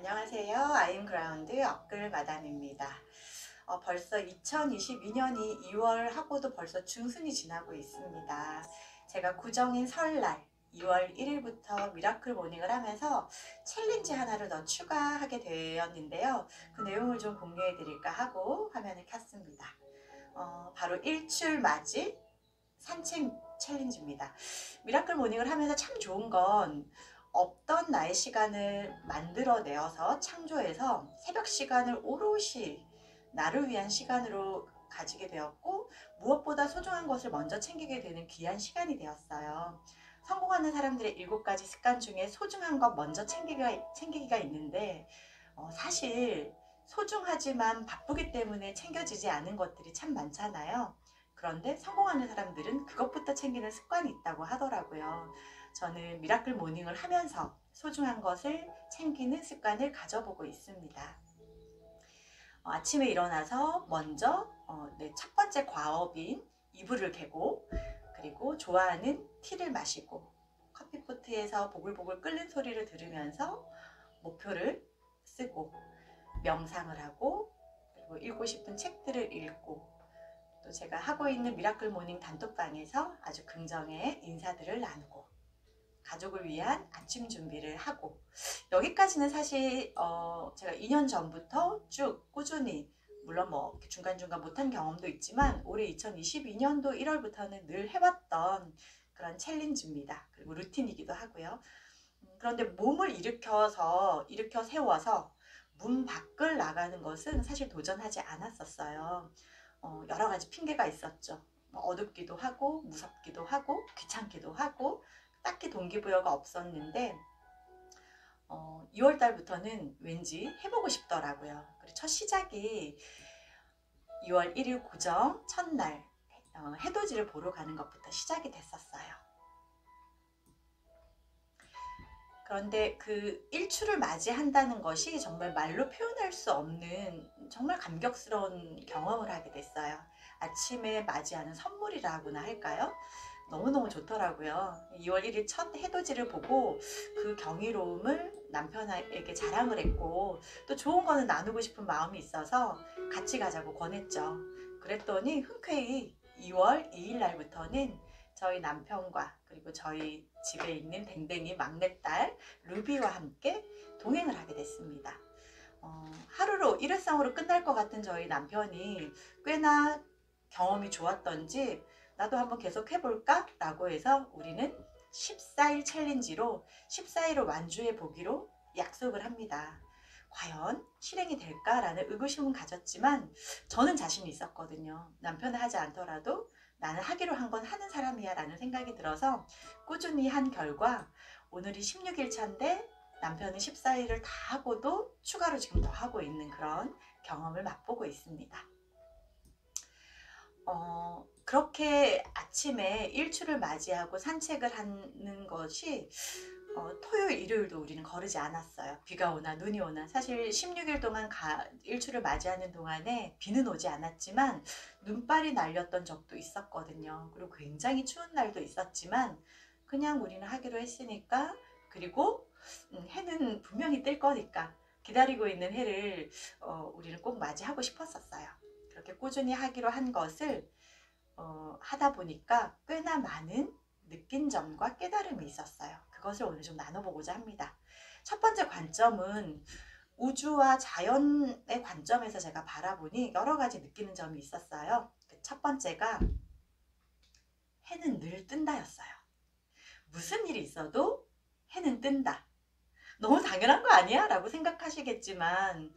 안녕하세요. 아임 그라운드 업글 마담입니다. 벌써 2022년이 2월 하고도 벌써 중순이 지나고 있습니다. 제가 구정인 설날 2월 1일부터 미라클 모닝을 하면서 챌린지 하나를 더 추가하게 되었는데요. 그 내용을 좀 공유해 드릴까 하고 화면을 켰습니다. 바로 일출 맞이 산책 챌린지입니다. 미라클 모닝을 하면서 참 좋은 건 없던 나의 시간을 만들어내어서 창조해서 새벽 시간을 오롯이 나를 위한 시간으로 가지게 되었고, 무엇보다 소중한 것을 먼저 챙기게 되는 귀한 시간이 되었어요. 성공하는 사람들의 7가지 습관 중에 소중한 것 먼저 챙기기가 있는데, 사실 소중하지만 바쁘기 때문에 챙겨지지 않은 것들이 참 많잖아요. 그런데 성공하는 사람들은 그것부터 챙기는 습관이 있다고 하더라고요. 저는 미라클 모닝을 하면서 소중한 것을 챙기는 습관을 가져보고 있습니다. 아침에 일어나서 먼저 첫 번째 과업인 이불을 개고, 그리고 좋아하는 티를 마시고, 커피포트에서 보글보글 끓는 소리를 들으면서 목표를 쓰고, 명상을 하고, 그리고 읽고 싶은 책들을 읽고, 또 제가 하고 있는 미라클 모닝 단톡방에서 아주 긍정의 인사들을 나누고, 가족을 위한 아침 준비를 하고, 여기까지는 사실 제가 2년 전부터 쭉 꾸준히, 물론 뭐 중간중간 못한 경험도 있지만 올해 2022년도 1월부터는 늘 해왔던 그런 챌린지입니다. 그리고 루틴이기도 하고요. 그런데 몸을 일으켜 세워서 문 밖을 나가는 것은 사실 도전하지 않았었어요. 여러 가지 핑계가 있었죠. 어둡기도 하고, 무섭기도 하고, 귀찮기도 하고, 딱히 동기부여가 없었는데 2월 달부터는 왠지 해보고 싶더라고요. 그리고 첫 시작이 2월 1일 구정 첫날 해돋이를 보러 가는 것부터 시작이 됐었어요. 그런데 그 일출을 맞이한다는 것이 정말 말로 표현할 수 없는 정말 감격스러운 경험을 하게 됐어요. 아침에 맞이하는 선물이라고나 할까요? 너무너무 좋더라고요. 2월 1일 첫 해돋이를 보고 그 경이로움을 남편에게 자랑을 했고, 또 좋은 거는 나누고 싶은 마음이 있어서 같이 가자고 권했죠. 그랬더니 흔쾌히 2월 2일 날부터는 저희 남편과 그리고 저희 집에 있는 댕댕이 막내딸 루비와 함께 동행을 하게 됐습니다. 하루로 일회성으로 끝날 것 같은 저희 남편이 꽤나 경험이 좋았던지 나도 한번 계속 해볼까? 라고 해서 우리는 14일 챌린지로 14일을 완주해 보기로 약속을 합니다. 과연 실행이 될까라는 의구심은 가졌지만 저는 자신이 있었거든요. 남편은 하지 않더라도 나는 하기로 한 건 하는 사람이야 라는 생각이 들어서 꾸준히 한 결과 오늘이 16일 차인데 남편은 14일을 다 하고도 추가로 지금 더 하고 있는 그런 경험을 맛보고 있습니다. 그렇게 아침에 일출을 맞이하고 산책을 하는 것이 토요일, 일요일도 우리는 거르지 않았어요. 비가 오나 눈이 오나. 사실 16일 동안 일출을 맞이하는 동안에 비는 오지 않았지만 눈발이 날렸던 적도 있었거든요. 그리고 굉장히 추운 날도 있었지만 그냥 우리는 하기로 했으니까, 그리고 해는 분명히 뜰 거니까 기다리고 있는 해를 우리는 꼭 맞이하고 싶었었어요. 그렇게 꾸준히 하기로 한 것을 하다 보니까 꽤나 많은 느낀 점과 깨달음이 있었어요. 그것을 오늘 좀 나눠보고자 합니다. 첫 번째 관점은 우주와 자연의 관점에서 제가 바라보니 여러 가지 느끼는 점이 있었어요. 첫 번째가 해는 늘 뜬다였어요. 무슨 일이 있어도 해는 뜬다. 너무 당연한 거 아니야? 라고 생각하시겠지만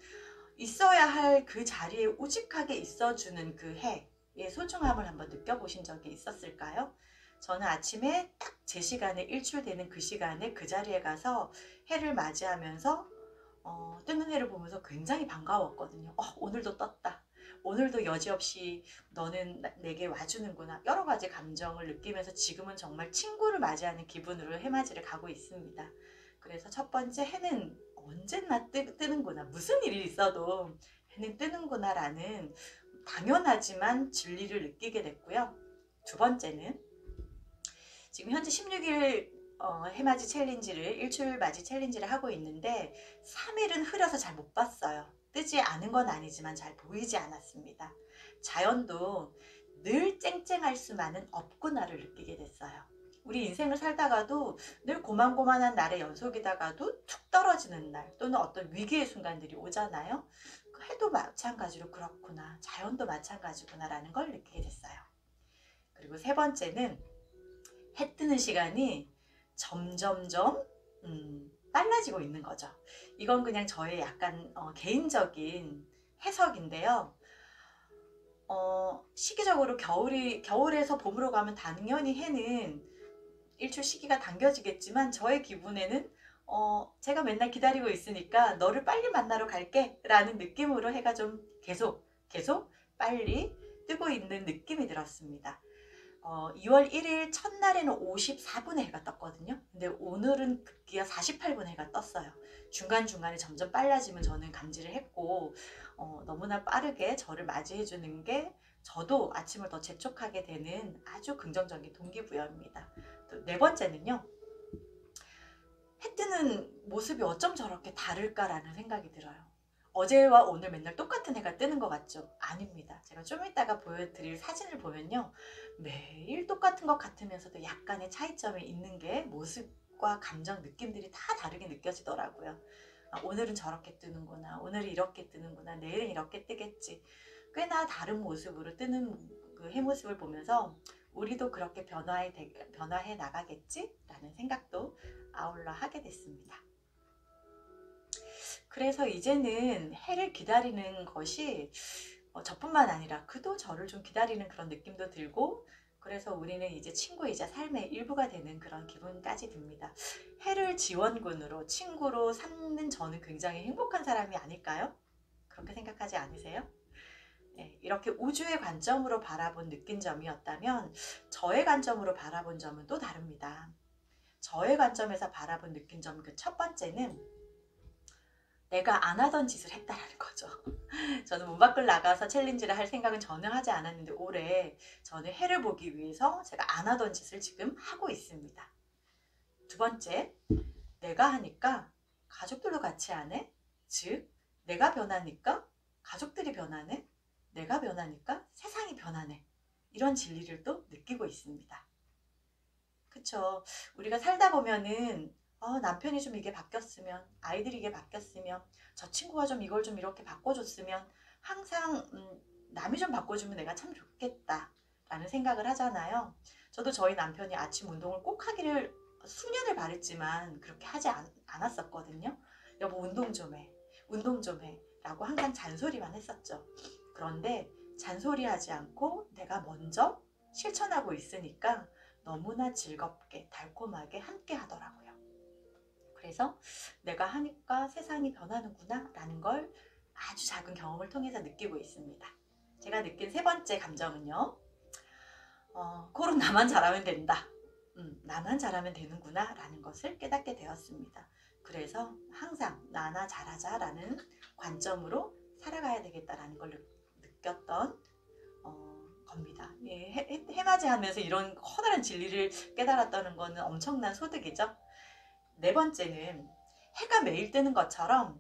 있어야 할 그 자리에 우직하게 있어주는 그 해의 소중함을 한번 느껴보신 적이 있었을까요? 저는 아침에 딱 제 시간에 일출되는 그 시간에 그 자리에 가서 해를 맞이하면서 뜨는 해를 보면서 굉장히 반가웠거든요. 오늘도 떴다. 오늘도 여지없이 너는 내게 와주는구나. 여러 가지 감정을 느끼면서 지금은 정말 친구를 맞이하는 기분으로 해맞이를 가고 있습니다. 그래서 첫 번째, 해는 언제나 뜨는구나. 무슨 일이 있어도 해는 뜨는구나 라는 당연하지만 진리를 느끼게 됐고요. 두 번째는 지금 현재 16일 해맞이 챌린지를 일출 맞이 챌린지를 하고 있는데 3일은 흐려서 잘 못 봤어요. 뜨지 않은 건 아니지만 잘 보이지 않았습니다. 자연도 늘 쨍쨍할 수만은 없구나를 느끼게 됐어요. 우리 인생을 살다가도 늘 고만고만한 날의 연속이다가도 툭 떨어지는 날 또는 어떤 위기의 순간들이 오잖아요. 해도 마찬가지로 그렇구나, 자연도 마찬가지구나 라는 걸 느끼게 됐어요. 그리고 세 번째는 해 뜨는 시간이 점점점 빨라지고 있는 거죠. 이건 그냥 저의 약간 개인적인 해석인데요. 시기적으로 겨울에서 봄으로 가면 당연히 해는 일출 시기가 당겨지겠지만 저의 기분에는 제가 맨날 기다리고 있으니까 너를 빨리 만나러 갈게 라는 느낌으로 해가 좀 계속 빨리 뜨고 있는 느낌이 들었습니다. 2월 1일 첫날에는 54분에 해가 떴거든요. 근데 오늘은 급기야 48분에 해가 떴어요. 중간중간에 점점 빨라짐을 저는 감지를 했고 너무나 빠르게 저를 맞이해 주는 게 저도 아침을 더 재촉하게 되는 아주 긍정적인 동기부여입니다. 또 네 번째는요. 해 뜨는 모습이 어쩜 저렇게 다를까라는 생각이 들어요. 어제와 오늘 맨날 똑같은 해가 뜨는 것 같죠? 아닙니다. 제가 좀 이따가 보여드릴 사진을 보면요. 매일 똑같은 것 같으면서도 약간의 차이점이 있는 게 모습과 감정, 느낌들이 다 다르게 느껴지더라고요. 오늘은 저렇게 뜨는구나, 오늘은 이렇게 뜨는구나, 내일은 이렇게 뜨겠지. 꽤나 다른 모습으로 뜨는 그 해 모습을 보면서 우리도 그렇게 변화해 나가겠지? 라는 생각도 아울러 하게 됐습니다. 그래서 이제는 해를 기다리는 것이 저뿐만 아니라 그도 저를 좀 기다리는 그런 느낌도 들고, 그래서 우리는 이제 친구이자 삶의 일부가 되는 그런 기분까지 듭니다. 해를 지원군으로 친구로 삼는 저는 굉장히 행복한 사람이 아닐까요? 그렇게 생각하지 않으세요? 네, 이렇게 우주의 관점으로 바라본 느낀 점이었다면 저의 관점으로 바라본 점은 또 다릅니다. 저의 관점에서 바라본 느낀 점 그 첫 번째는 내가 안 하던 짓을 했다라는 거죠. 저는 문 밖을 나가서 챌린지를 할 생각은 전혀 하지 않았는데 올해 저는 해를 보기 위해서 제가 안 하던 짓을 지금 하고 있습니다. 두 번째, 내가 하니까 가족들도 같이 하네? 즉, 내가 변하니까 가족들이 변하네? 내가 변하니까 세상이 변하네. 이런 진리를 또 느끼고 있습니다. 그쵸? 우리가 살다 보면은 남편이 좀 이게 바뀌었으면, 아이들이 이게 바뀌었으면, 저 친구가 좀 이걸 좀 이렇게 바꿔줬으면, 항상 남이 좀 바꿔주면 내가 참 좋겠다 라는 생각을 하잖아요. 저도 저희 남편이 아침 운동을 꼭 하기를 수년을 바랬지만 그렇게 하지 않았었거든요. 여보 운동 좀 해, 운동 좀 해 라고 항상 잔소리만 했었죠. 그런데 잔소리하지 않고 내가 먼저 실천하고 있으니까 너무나 즐겁게 달콤하게 함께 하더라고요. 그래서 내가 하니까 세상이 변하는구나 라는 걸 아주 작은 경험을 통해서 느끼고 있습니다. 제가 느낀 세 번째 감정은요. 콜은 나만 잘하면 된다. 나만 잘하면 되는구나 라는 것을 깨닫게 되었습니다. 그래서 항상 나나 잘하자 라는 관점으로 살아가야 되겠다라는 걸 느꼈던 겁니다. 예, 해맞이 하면서 이런 커다란 진리를 깨달았다는 것은 엄청난 소득이죠. 네 번째는 해가 매일 뜨는 것처럼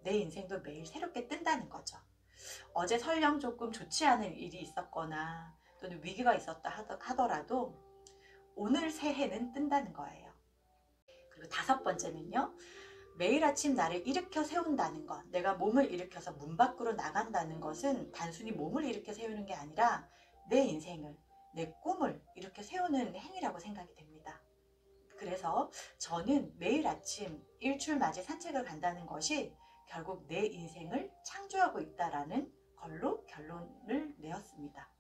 내 인생도 매일 새롭게 뜬다는 거죠. 어제 설령 조금 좋지 않은 일이 있었거나 또는 위기가 있었다 하더라도 오늘 새해는 뜬다는 거예요. 그리고 다섯 번째는요. 매일 아침 나를 일으켜 세운다는 것, 내가 몸을 일으켜서 문 밖으로 나간다는 것은 단순히 몸을 일으켜 세우는 게 아니라 내 인생을, 내 꿈을 일으켜 세우는 행위라고 생각이 됩니다. 그래서 저는 매일 아침 일출 맞이 산책을 간다는 것이 결국 내 인생을 창조하고 있다라는 걸로 결론을 내었습니다.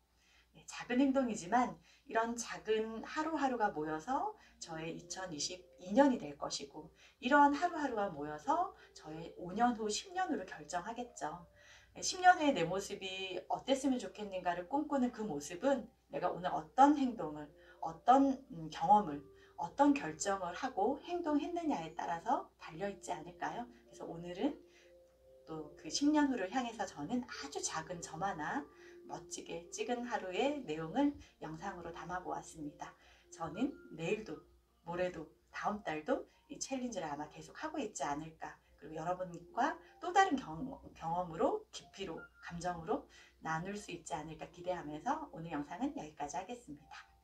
작은 행동이지만 이런 작은 하루하루가 모여서 저의 2022년이 될 것이고, 이러한 하루하루가 모여서 저의 5년 후, 10년 후를 결정하겠죠. 10년 후에 내 모습이 어땠으면 좋겠는가를 꿈꾸는 그 모습은 내가 오늘 어떤 행동을, 어떤 경험을, 어떤 결정을 하고 행동했느냐에 따라서 달려있지 않을까요? 그래서 오늘은 또 그 10년 후를 향해서 저는 아주 작은 점 하나 멋지게 찍은 하루의 내용을 영상으로 담아 보았습니다. 저는 내일도 올해도 다음 달도 이 챌린지를 아마 계속 하고 있지 않을까. 그리고 여러분과 또 다른 경험으로 깊이로 감정으로 나눌 수 있지 않을까 기대하면서 오늘 영상은 여기까지 하겠습니다.